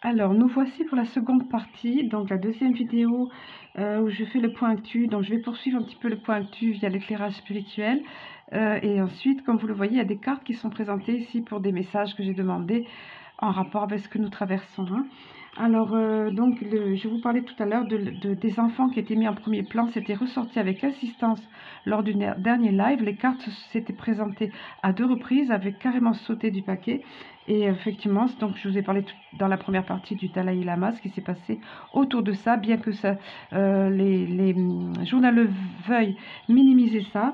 Alors, nous voici pour la seconde partie, donc la deuxième vidéo où je fais le point actu. Donc, je vais poursuivre un petit peu le point actu via l'éclairage spirituel. Et ensuite, comme vous le voyez, il y a des cartes qui sont présentées ici pour des messages que j'ai demandés en rapport avec ce que nous traversons, hein. Alors, donc, je vous parlais tout à l'heure des enfants qui étaient mis en premier plan. C'était ressorti avec insistance lors du dernier live. Les cartes s'étaient présentées à 2 reprises, avaient carrément sauté du paquet. Et effectivement, donc je vous ai parlé dans la première partie du Dalai Lama, ce qui s'est passé autour de ça, bien que ça, les journaleux veuillent minimiser ça.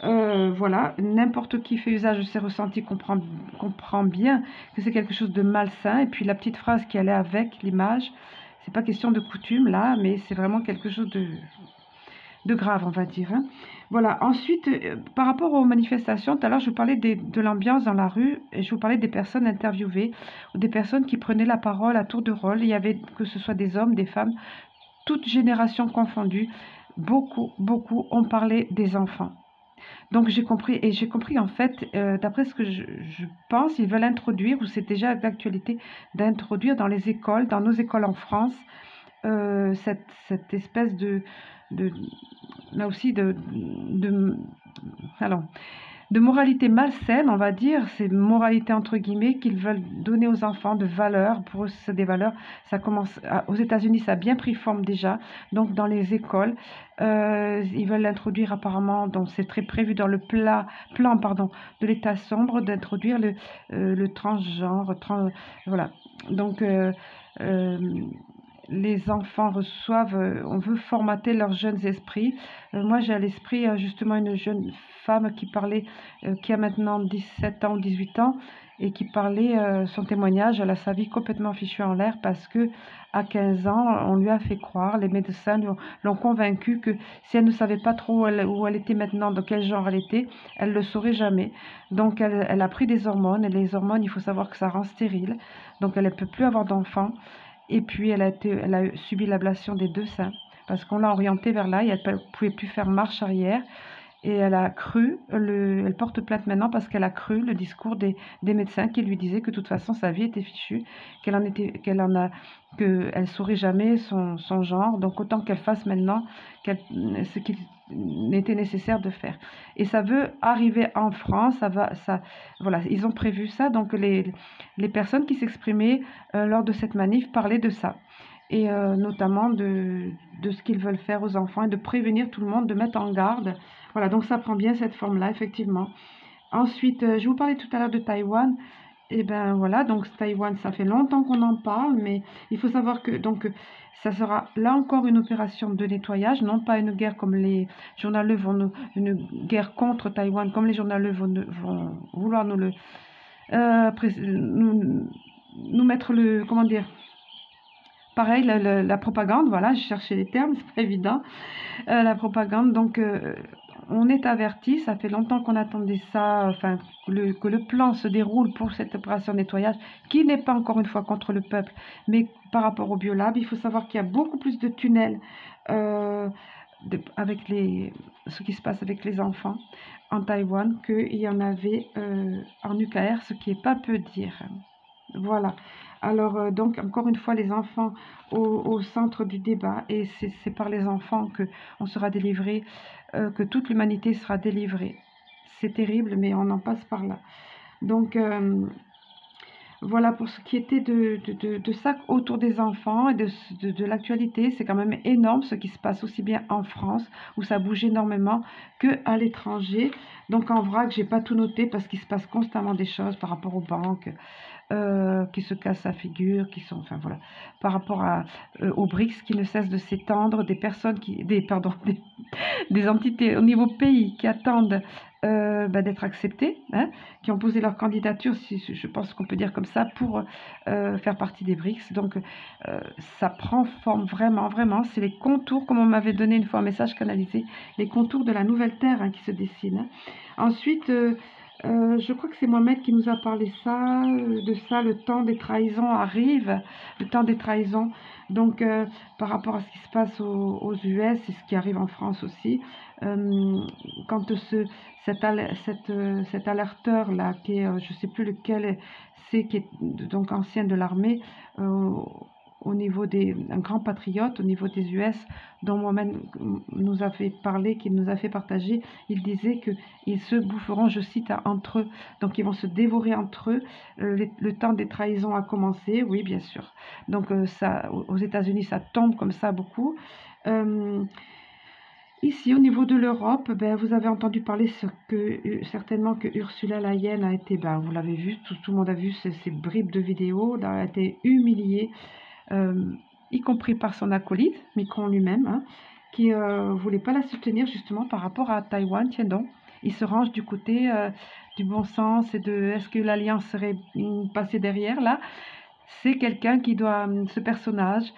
Voilà, n'importe qui fait usage de ses ressentis comprend bien que c'est quelque chose de malsain. Et puis la petite phrase qui allait avec l'image, c'est pas question de coutume là, mais c'est vraiment quelque chose de grave, on va dire, hein. Voilà, ensuite, par rapport aux manifestations, tout à l'heure, je vous parlais de l'ambiance dans la rue, et je vous parlais des personnes interviewées, ou des personnes qui prenaient la parole à tour de rôle. Il y avait, que ce soit des hommes, des femmes, toutes générations confondues, beaucoup ont parlé des enfants. Donc j'ai compris en fait, d'après ce que je pense, ils veulent introduire, ou c'est déjà d'actualité, d'introduire dans les écoles, dans nos écoles en France, cette espèce de là aussi alors, de moralité malsaine, on va dire, c'est moralité entre guillemets qu'ils veulent donner aux enfants, de valeurs. Pour eux, c'est des valeurs. Ça commence aux États-Unis, ça a bien pris forme déjà. Donc dans les écoles, ils veulent l'introduire apparemment. Donc c'est très prévu dans le plan de l'État sombre d'introduire le transgenre, voilà. Donc les enfants reçoivent, on veut formater leurs jeunes esprits. Moi, j'ai à l'esprit justement une jeune femme qui parlait, qui a maintenant 17 ans ou 18 ans, et qui parlait son témoignage. Elle a sa vie complètement fichue en l'air parce que à 15 ans, on lui a fait croire, les médecins l'ont convaincue que si elle ne savait pas trop où elle était maintenant, dans quel genre elle était, elle ne le saurait jamais. Donc elle a pris des hormones, et les hormones, il faut savoir que ça rend stérile. Donc elle ne peut plus avoir d'enfants. Et puis elle a subi l'ablation des 2 seins parce qu'on l'a orientée vers là et elle ne pouvait plus faire marche arrière. Et elle a cru, elle porte plainte maintenant parce qu'elle a cru le discours des médecins qui lui disaient que de toute façon sa vie était fichue, qu'elle saurait jamais son genre, donc autant qu'elle fasse maintenant ce qu'il n'était nécessaire de faire. Et ça veut arriver en France, voilà, ils ont prévu ça, donc les personnes qui s'exprimaient lors de cette manif parlaient de ça. Et notamment de ce qu'ils veulent faire aux enfants et de prévenir tout le monde, de mettre en garde. Voilà, donc ça prend bien cette forme-là, effectivement. Ensuite, je vous parlais tout à l'heure de Taïwan. Et ben voilà, donc Taïwan, ça fait longtemps qu'on en parle, mais il faut savoir que donc ça sera là encore une opération de nettoyage, non pas une guerre comme les journaleux une guerre contre Taïwan, comme les journaleux vont vouloir nous mettre comment dire, pareil, la propagande, voilà, je cherchais les termes, c'est pas évident. La propagande, donc on est averti, ça fait longtemps qu'on attendait ça, enfin, que le plan se déroule pour cette opération de nettoyage, qui n'est pas encore une fois contre le peuple, mais par rapport au Biolab, il faut savoir qu'il y a beaucoup plus de tunnels avec ce qui se passe avec les enfants en Taïwan qu'il y en avait en UKR, ce qui est pas peu dire. Voilà. Alors, donc, encore une fois, les enfants au centre du débat, et c'est par les enfants qu'on sera délivré, que toute l'humanité sera délivrée. C'est terrible, mais on en passe par là. Donc, voilà pour ce qui était de ça autour des enfants et de l'actualité. C'est quand même énorme ce qui se passe aussi bien en France, où ça bouge énormément, qu'à l'étranger. Donc en vrac, j'ai pas tout noté parce qu'il se passe constamment des choses par rapport aux banques qui se cassent la figure, enfin voilà, par rapport aux BRICS qui ne cessent de s'étendre, des personnes des entités au niveau pays qui attendent d'être acceptées, hein, qui ont posé leur candidature, si je pense qu'on peut dire comme ça, pour faire partie des BRICS. Donc ça prend forme vraiment, c'est les contours, comme on m'avait donné une fois un message canalisé, les contours de la nouvelle Terre, hein, qui se dessinent. Ensuite, Je crois que c'est Mohamed qui nous a parlé de ça, le temps des trahisons arrive, le temps des trahisons. Donc, par rapport à ce qui se passe aux US et ce qui arrive en France aussi, euh, quand cet alerteur-là, qui est, je ne sais plus lequel c'est, qui est donc ancien de l'armée, au niveau un grand patriote au niveau des US, dont Mohamed nous a fait parler, qu'il nous a fait partager, il disait qu'ils se boufferont, je cite, entre eux. Donc ils vont se dévorer entre eux. Le temps des trahisons a commencé, oui, bien sûr. Donc ça, aux États-Unis, ça tombe comme ça beaucoup. Ici, au niveau de l'Europe, ben, vous avez entendu parler certainement que Ursula Leyen a été, ben, vous l'avez vu, tout le monde a vu ces bribes de vidéos, elle a été humiliée, y compris par son acolyte, Macron lui-même, hein, qui ne voulait pas la soutenir justement par rapport à Taïwan. Tiens donc, il se range du côté du bon sens et de est-ce que l'alliance serait passée derrière là. C'est quelqu'un qui doit, ce personnage,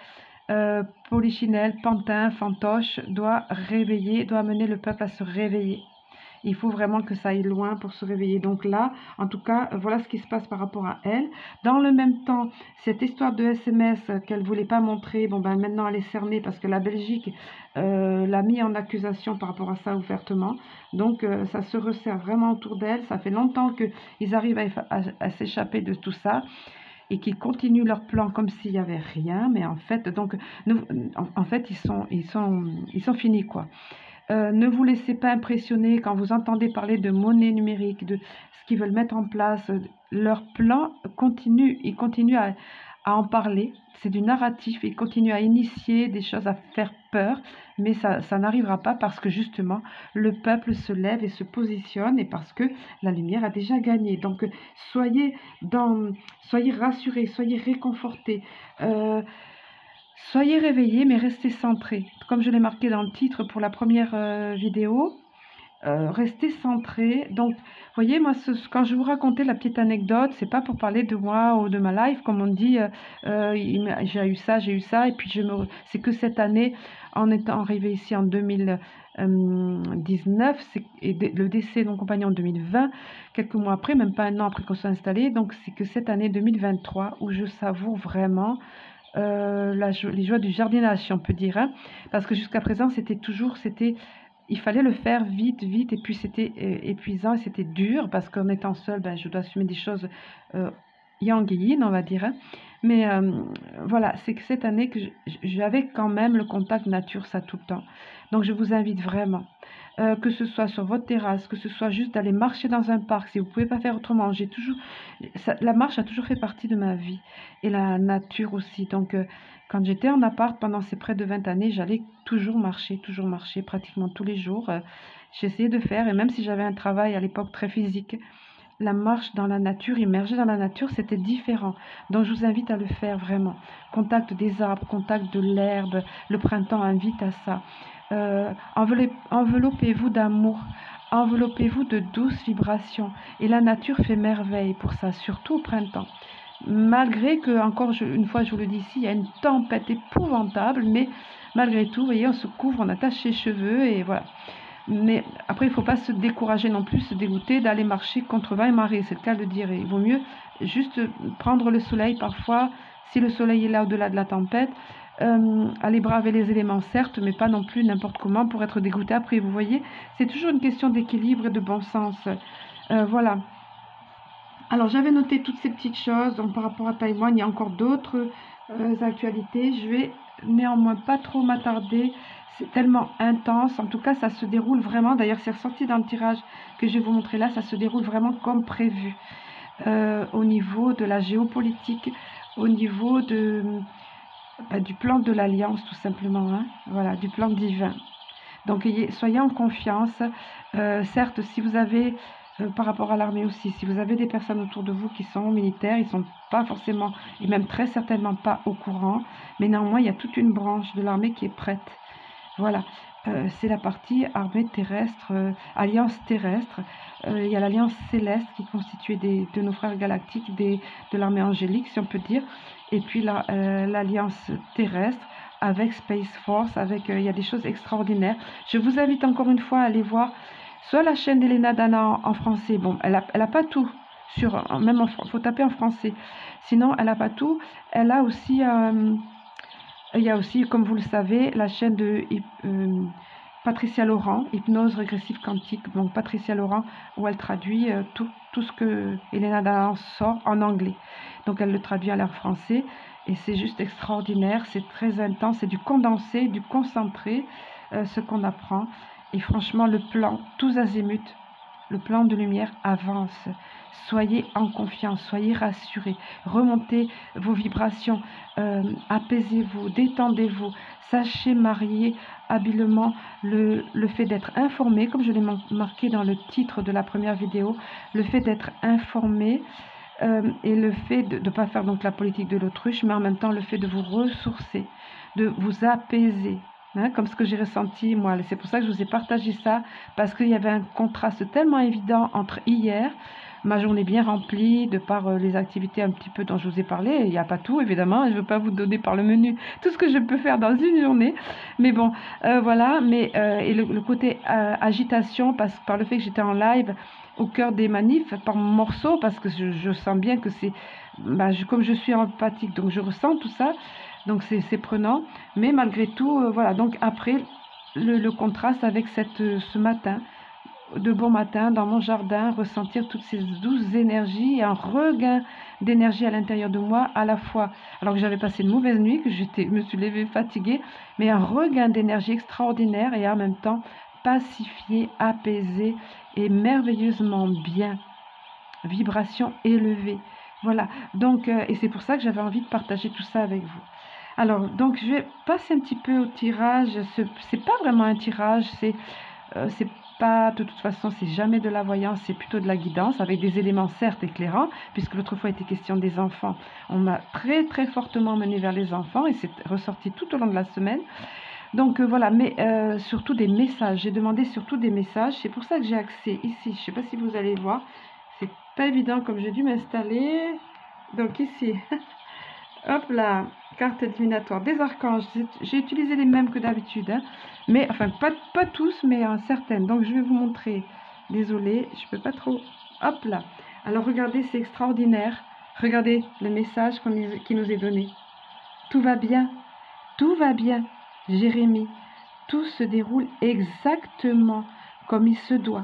Polichinelle, Pantin, Fantoche, doit amener le peuple à se réveiller. Il faut vraiment que ça aille loin pour se réveiller. Donc là, en tout cas, voilà ce qui se passe par rapport à elle. Dans le même temps, cette histoire de SMS qu'elle ne voulait pas montrer, bon ben maintenant elle est cernée parce que la Belgique l'a mis en accusation par rapport à ça ouvertement. Donc ça se resserre vraiment autour d'elle. Ça fait longtemps qu'ils arrivent à s'échapper de tout ça et qu'ils continuent leur plan comme s'il n'y avait rien. Mais en fait, donc, en fait, ils sont finis, quoi. Ne vous laissez pas impressionner quand vous entendez parler de monnaie numérique, de ce qu'ils veulent mettre en place. Leur plan continue, ils continuent à en parler. C'est du narratif, ils continuent à initier des choses, à faire peur, mais ça n'arrivera pas parce que justement, le peuple se lève et se positionne et parce que la lumière a déjà gagné. Donc, soyez rassurés, soyez réconfortés. Soyez réveillés, mais restez centrés. Comme je l'ai marqué dans le titre pour la première vidéo, restez centrés. Donc, vous voyez, moi, quand je vous racontais la petite anecdote, c'est pas pour parler de moi ou de ma life, comme on dit, j'ai eu ça, et puis c'est que cette année, en étant arrivé ici en 2019, et le décès de mon compagnon en 2020, quelques mois après, même pas un an après qu'on soit installé, donc c'est que cette année 2023 où je savoure vraiment les joies du jardinage, si on peut dire, hein, parce que jusqu'à présent, il fallait le faire vite, vite, et puis c'était épuisant, et c'était dur, parce qu'en étant seule, ben, je dois assumer des choses yang yin, on va dire, hein. Mais voilà, c'est que cette année que j'avais quand même le contact nature, ça tout le temps. Donc je vous invite vraiment, que ce soit sur votre terrasse, que ce soit juste d'aller marcher dans un parc, si vous ne pouvez pas faire autrement. La marche a toujours fait partie de ma vie, et la nature aussi. Donc quand j'étais en appart pendant ces près de 20 années, j'allais toujours marcher, pratiquement tous les jours. J'essayais de faire, et même si j'avais un travail à l'époque très physique, la marche dans la nature, immergée dans la nature, c'était différent. Donc je vous invite à le faire vraiment. Contact des arbres, contact de l'herbe, le printemps invite à ça. Enveloppez-vous d'amour, enveloppez-vous de douces vibrations. Et la nature fait merveille pour ça, surtout au printemps. Malgré que, encore une fois, je vous le dis ici, il y a une tempête épouvantable, mais malgré tout, vous voyez, on se couvre, on attache ses cheveux et voilà. Mais après, il ne faut pas se décourager non plus, se dégoûter d'aller marcher contre vent et marée, c'est le cas de dire. Il vaut mieux juste prendre le soleil parfois, si le soleil est là au-delà de la tempête, aller braver les éléments, certes, mais pas non plus n'importe comment pour être dégoûté après. Vous voyez, c'est toujours une question d'équilibre et de bon sens. Voilà. Alors, j'avais noté toutes ces petites choses. Donc, par rapport à Taïwan, il y a encore d'autres actualités. Je vais néanmoins pas trop m'attarder. C'est tellement intense. En tout cas, ça se déroule vraiment. D'ailleurs, c'est ressorti dans le tirage que je vais vous montrer là. Ça se déroule vraiment comme prévu. Au niveau de la géopolitique, au niveau du plan de l'Alliance, tout simplement. Hein. Voilà, du plan divin. Donc, soyez en confiance. Certes, si vous avez... par rapport à l'armée aussi, si vous avez des personnes autour de vous qui sont militaires, ils ne sont pas forcément, et même très certainement pas au courant, mais néanmoins, il y a toute une branche de l'armée qui est prête. Voilà, c'est la partie armée terrestre, alliance terrestre. Il y a l'alliance céleste qui est constituée de nos frères galactiques, de l'armée angélique, si on peut dire, et puis l'alliance terrestre avec Space Force, il y a des choses extraordinaires. Je vous invite encore une fois à aller voir soit la chaîne d'Elena Dana en français. Bon, elle a pas tout. Même faut taper en français. Sinon, elle n'a pas tout. Elle a aussi, il y a aussi, comme vous le savez, la chaîne de Patricia Laurent, Hypnose régressive quantique. Donc Patricia Laurent, où elle traduit tout ce que Elena Dana sort en anglais. Donc elle le traduit à l'air français. Et c'est juste extraordinaire, c'est très intense, c'est du condensé, du concentré, ce qu'on apprend. Et franchement, le plan, tous azimuts, le plan de lumière avance. Soyez en confiance, soyez rassurés, remontez vos vibrations, apaisez-vous, détendez-vous, sachez marier habilement le fait d'être informé, comme je l'ai marqué dans le titre de la première vidéo, le fait d'être informé et le fait de ne pas faire donc la politique de l'autruche, mais en même temps le fait de vous ressourcer, de vous apaiser. Hein, comme ce que j'ai ressenti moi, c'est pour ça que je vous ai partagé ça, parce qu'il y avait un contraste tellement évident entre hier, ma journée bien remplie, de par les activités un petit peu dont je vous ai parlé, il n'y a pas tout évidemment, je ne veux pas vous donner par le menu tout ce que je peux faire dans une journée, mais bon, voilà, mais et le côté agitation, par le fait que j'étais en live, au cœur des manifs, par morceaux, parce que je sens bien que c'est, comme je suis empathique, donc je ressens tout ça, donc c'est prenant, mais malgré tout, voilà, donc après, le contraste avec ce matin, de bon matin, dans mon jardin, ressentir toutes ces douces énergies et un regain d'énergie à l'intérieur de moi, à la fois, alors que j'avais passé une mauvaise nuit, que je me suis levée fatiguée, mais un regain d'énergie extraordinaire et en même temps pacifié, apaisé et merveilleusement bien, vibration élevée. Voilà, donc, et c'est pour ça que j'avais envie de partager tout ça avec vous. Alors, donc, je vais passer un petit peu au tirage. C'est pas vraiment un tirage, c'est pas, de toute façon, c'est jamais de la voyance, c'est plutôt de la guidance, avec des éléments certes éclairants, puisque l'autre fois était question des enfants. On m'a très très fortement mené vers les enfants, et c'est ressorti tout au long de la semaine. Donc voilà, mais surtout des messages. J'ai demandé surtout des messages. C'est pour ça que j'ai accès ici. Je ne sais pas si vous allez voir. C'est pas évident comme j'ai dû m'installer. Donc ici, hop là, carte divinatoire des archanges. J'ai utilisé les mêmes que d'habitude. Hein, mais enfin, pas tous, mais certaines. Donc je vais vous montrer. Désolée, je ne peux pas trop. Hop là. Alors regardez, c'est extraordinaire. Regardez le message qui nous est donné. Tout va bien. Tout va bien. Jérémie, tout se déroule exactement comme il se doit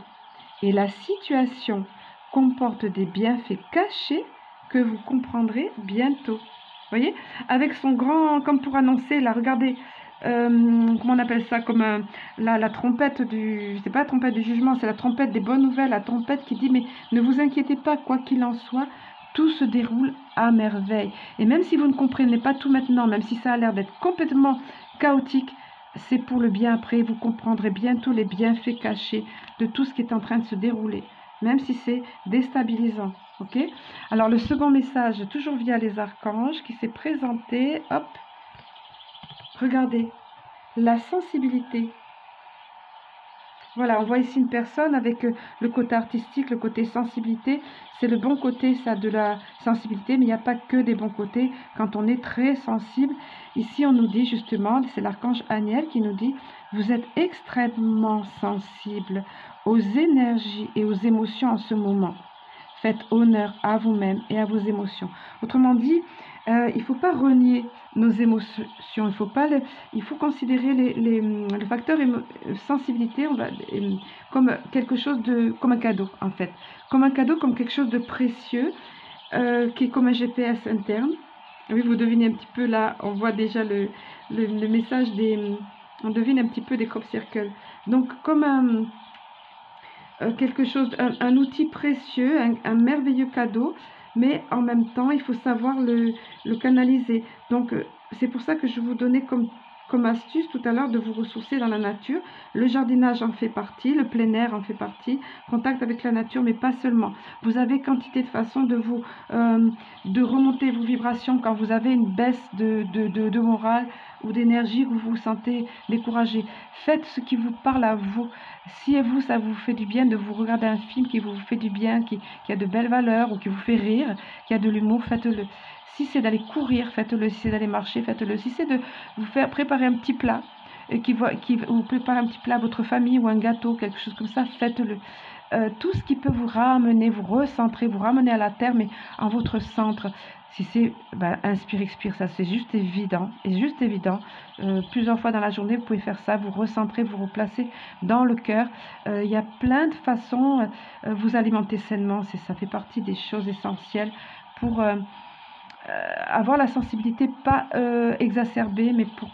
et la situation comporte des bienfaits cachés que vous comprendrez bientôt. Vous voyez, avec son grand, comme pour annoncer, là, regardez, comment on appelle ça, comme la trompette c'est pas la trompette du jugement, c'est la trompette des bonnes nouvelles, la trompette qui dit, mais ne vous inquiétez pas, quoi qu'il en soit, tout se déroule à merveille. Et même si vous ne comprenez pas tout maintenant, même si ça a l'air d'être complètement chaotique, c'est pour le bien après. Vous comprendrez bientôt les bienfaits cachés de tout ce qui est en train de se dérouler, même si c'est déstabilisant. Ok? Alors le second message, toujours via les archanges, qui s'est présenté. Hop, regardez, la sensibilité. Voilà, on voit ici une personne avec le côté artistique, le côté sensibilité. C'est le bon côté, ça, de la sensibilité, mais il n'y a pas que des bons côtés. Quand on est très sensible, ici on nous dit justement, c'est l'archange Aniel qui nous dit, vous êtes extrêmement sensible aux énergies et aux émotions en ce moment. Faites honneur à vous-même et à vos émotions. Autrement dit, il ne faut pas renier nos émotions, il faut considérer le facteur sensibilité comme quelque chose comme un cadeau en fait, comme un cadeau, comme quelque chose de précieux qui est comme un GPS interne. Oui, vous devinez un petit peu là, on voit déjà le message on devine un petit peu des crop circles. Donc comme quelque chose, un outil précieux, un merveilleux cadeau, mais en même temps, il faut savoir le canaliser. Donc, c'est pour ça que je vous donnais comme astuce tout à l'heure de vous ressourcer dans la nature. Le jardinage en fait partie, le plein air en fait partie, contact avec la nature, mais pas seulement. Vous avez quantité de façons de remonter vos vibrations quand vous avez une baisse de morale ou d'énergie, que vous vous sentez découragé. Faites ce qui vous parle à vous. Si vous, ça vous fait du bien de vous regarder un film qui vous fait du bien, qui a de belles valeurs ou qui vous fait rire, qui a de l'humour, faites-le. Si c'est d'aller courir, faites-le. Si c'est d'aller marcher, faites-le. Si c'est de vous faire préparer un petit plat ou préparez un petit plat à votre famille ou un gâteau, quelque chose comme ça, faites-le. Tout ce qui peut vous ramener, vous recentrer, vous ramener à la terre, mais en votre centre. Si c'est inspire, expire, ça c'est juste évident. Et juste évident. Plusieurs fois dans la journée, vous pouvez faire ça, vous recentrez, vous replacez dans le cœur. Il y a plein de façons. Vous alimenter sainement, ça fait partie des choses essentielles pour avoir la sensibilité pas exacerbée, mais pour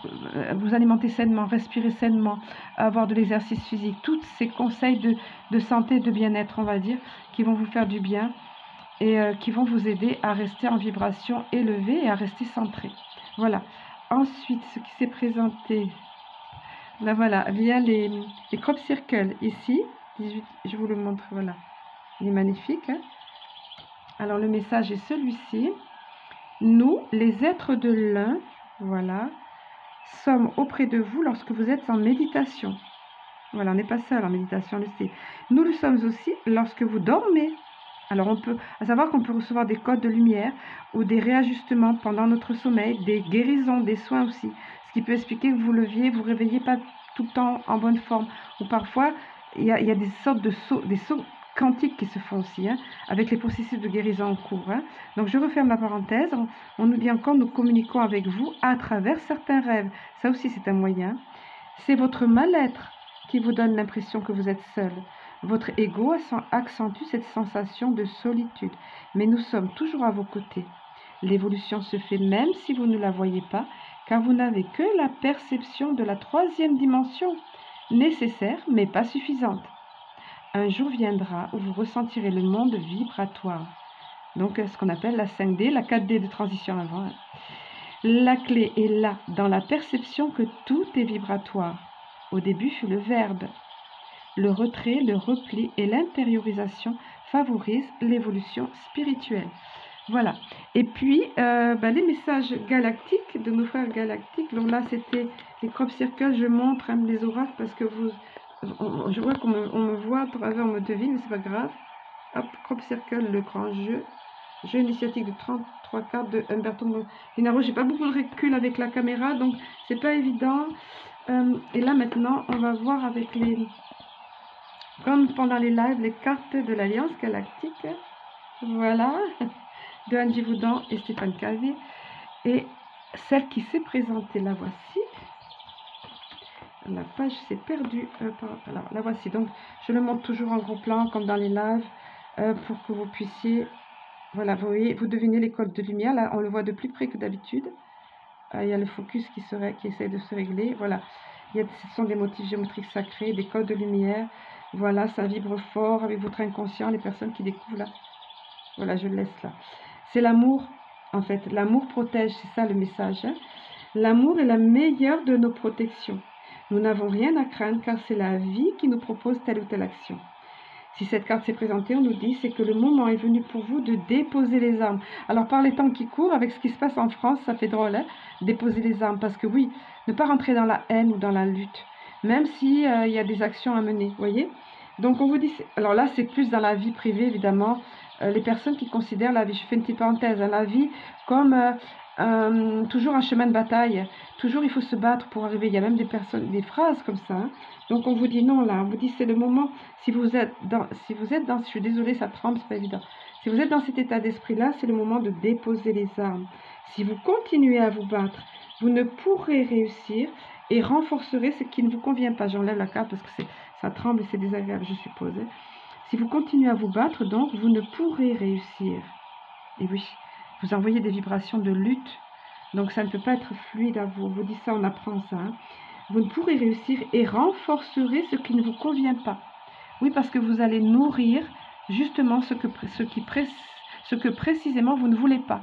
vous alimenter sainement, respirer sainement, avoir de l'exercice physique. Tous ces conseils de santé, de bien-être, on va dire, qui vont vous faire du bien et qui vont vous aider à rester en vibration élevée et à rester centré. Voilà. Ensuite, ce qui s'est présenté, là voilà, via les crop circles ici, 18, je vous le montre, voilà, il est magnifique. Hein. Alors le message est celui-ci. Nous, les êtres de l'un, voilà, sommes auprès de vous lorsque vous êtes en méditation. Voilà, on n'est pas seul en méditation, on le sait. Nous le sommes aussi lorsque vous dormez. Alors, à savoir qu'on peut recevoir des codes de lumière ou des réajustements pendant notre sommeil, des guérisons, des soins aussi. Ce qui peut expliquer que vous leviez, vous réveillez pas tout le temps en bonne forme. Ou parfois, il y a des sortes de sauts, des sauts quantiques qui se font aussi, hein, avec les processus de guérison en cours. Hein. Donc, je referme la parenthèse. On nous dit encore, nous communiquons avec vous à travers certains rêves. Ça aussi, c'est un moyen. C'est votre mal-être qui vous donne l'impression que vous êtes seul. Votre ego accentue cette sensation de solitude. Mais nous sommes toujours à vos côtés. L'évolution se fait même si vous ne la voyez pas, car vous n'avez que la perception de la 3e dimension, nécessaire mais pas suffisante. Un jour viendra où vous ressentirez le monde vibratoire. Donc, ce qu'on appelle la 5D, la 4D de transition avant. La clé est là, dans la perception que tout est vibratoire. Au début fut le verbe. Le retrait, le repli et l'intériorisation favorisent l'évolution spirituelle. Voilà. Et puis, les messages galactiques de nos frères galactiques. Donc là, c'était les crop circles. Je montre les oracles parce que je vois qu'on me voit à travers, on me devine, mais c'est pas grave. Hop, crop circle, le grand jeu. Jeu initiatique de 33 cartes de Humberto Linaro. J'ai pas beaucoup de recul avec la caméra, donc c'est pas évident. Et là, maintenant, on va voir avec comme pendant les lives, les cartes de l'Alliance Galactique. Voilà, de Angie Voudan et Stéphane Cavé. Et celle qui s'est présentée, la voici. La page s'est perdue. Alors, la voici. Donc, je le montre toujours en gros plan, comme dans les lives, pour que vous puissiez... Voilà, vous voyez, vous devinez les codes de lumière. Là, on le voit de plus près que d'habitude. Il y a le focus qui essaie de se régler. Voilà, ce sont des motifs géométriques sacrés, des codes de lumière. Voilà, ça vibre fort avec votre inconscient, les personnes qui découvrent là. Voilà, je le laisse là. C'est l'amour, en fait. L'amour protège, c'est ça le message. Hein. L'amour est la meilleure de nos protections. Nous n'avons rien à craindre car c'est la vie qui nous propose telle ou telle action. Si cette carte s'est présentée, on nous dit c'est que le moment est venu pour vous de déposer les armes. Alors par les temps qui courent, avec ce qui se passe en France, ça fait drôle, hein, déposer les armes. Parce que oui, ne pas rentrer dans la haine ou dans la lutte, même s'il y a des actions à mener, voyez. Donc on vous dit, alors là c'est plus dans la vie privée évidemment, les personnes qui considèrent la vie, je fais une petite parenthèse, hein, la vie comme toujours un chemin de bataille, toujours il faut se battre pour arriver, il y a même des phrases comme ça, hein. Donc on vous dit non là, on vous dit c'est le moment, si vous êtes dans, je suis désolée ça tremble, c'est pas évident, si vous êtes dans cet état d'esprit là, c'est le moment de déposer les armes. Si vous continuez à vous battre, vous ne pourrez réussir et renforcerez ce qui ne vous convient pas. J'enlève la carte parce que ça tremble et c'est désagréable, je suppose. Si vous continuez à vous battre, donc, vous ne pourrez réussir. Et oui, vous envoyez des vibrations de lutte, donc ça ne peut pas être fluide à vous. On vous dit ça, on apprend ça. Hein. Vous ne pourrez réussir et renforcerez ce qui ne vous convient pas. Oui, parce que vous allez nourrir justement ce que précisément vous ne voulez pas.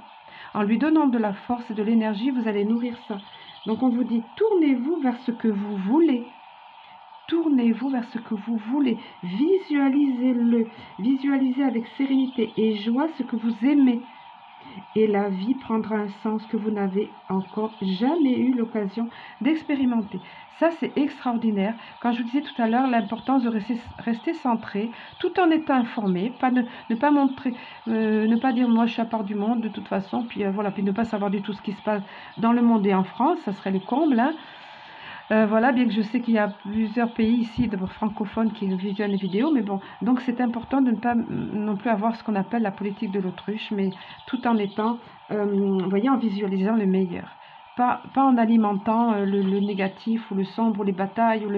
En lui donnant de la force et de l'énergie, vous allez nourrir ça. Donc on vous dit, tournez-vous vers ce que vous voulez. Tournez-vous vers ce que vous voulez. Visualisez-le. Visualisez avec sérénité et joie ce que vous aimez. Et la vie prendra un sens que vous n'avez encore jamais eu l'occasion d'expérimenter. Ça, c'est extraordinaire. Quand je vous disais tout à l'heure, l'importance de rester centré, tout en étant informé, ne pas montrer, ne pas dire moi je suis à part du monde de toute façon, puis voilà, puis ne pas savoir du tout ce qui se passe dans le monde et en France, ça serait le comble. Hein. Voilà, bien que je sais qu'il y a plusieurs pays ici de francophones qui visionnent les vidéos, mais bon, donc c'est important de ne pas non plus avoir ce qu'on appelle la politique de l'autruche, mais tout en étant, vous voyez, en visualisant le meilleur. Pas en alimentant le négatif ou le sombre ou les batailles ou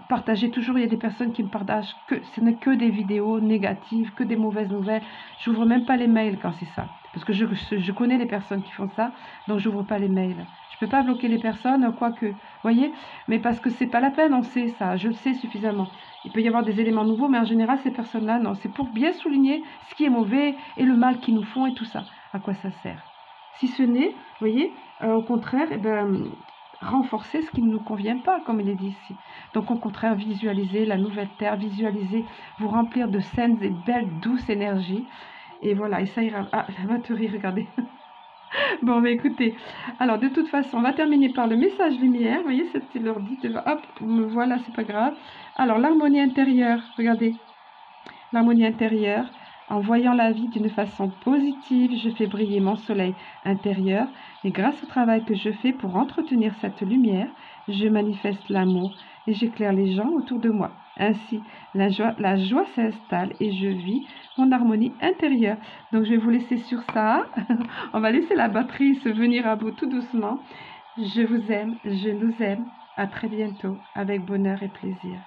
partager toujours. Il y a des personnes qui me partagent que ce n'est que des vidéos négatives, que des mauvaises nouvelles. J'ouvre même pas les mails quand c'est ça, parce que je connais les personnes qui font ça, donc j'ouvre pas les mails. Je peux pas bloquer les personnes, quoique, voyez, mais parce que c'est pas la peine, on sait ça, je le sais suffisamment. Il peut y avoir des éléments nouveaux, mais en général, ces personnes-là, non, c'est pour bien souligner ce qui est mauvais et le mal qu'ils nous font et tout ça. À quoi ça sert? Si ce n'est, vous voyez, au contraire, eh ben, renforcer ce qui ne nous convient pas, comme il est dit ici. Donc, au contraire, visualiser la nouvelle terre, visualiser, vous remplir de saines et belles, douces énergies. Et voilà, et ça ira. Ah, la batterie, regardez. Bon, mais écoutez, alors de toute façon, on va terminer par le message lumière. Vous voyez, c'était l'ordi. Hop, me voilà, c'est pas grave. Alors, l'harmonie intérieure, regardez. L'harmonie intérieure. En voyant la vie d'une façon positive, je fais briller mon soleil intérieur et grâce au travail que je fais pour entretenir cette lumière, je manifeste l'amour et j'éclaire les gens autour de moi. Ainsi, la joie s'installe et je vis mon harmonie intérieure. Donc, je vais vous laisser sur ça. On va laisser la batterie se venir à bout tout doucement. Je vous aime, je nous aime. À très bientôt avec bonheur et plaisir.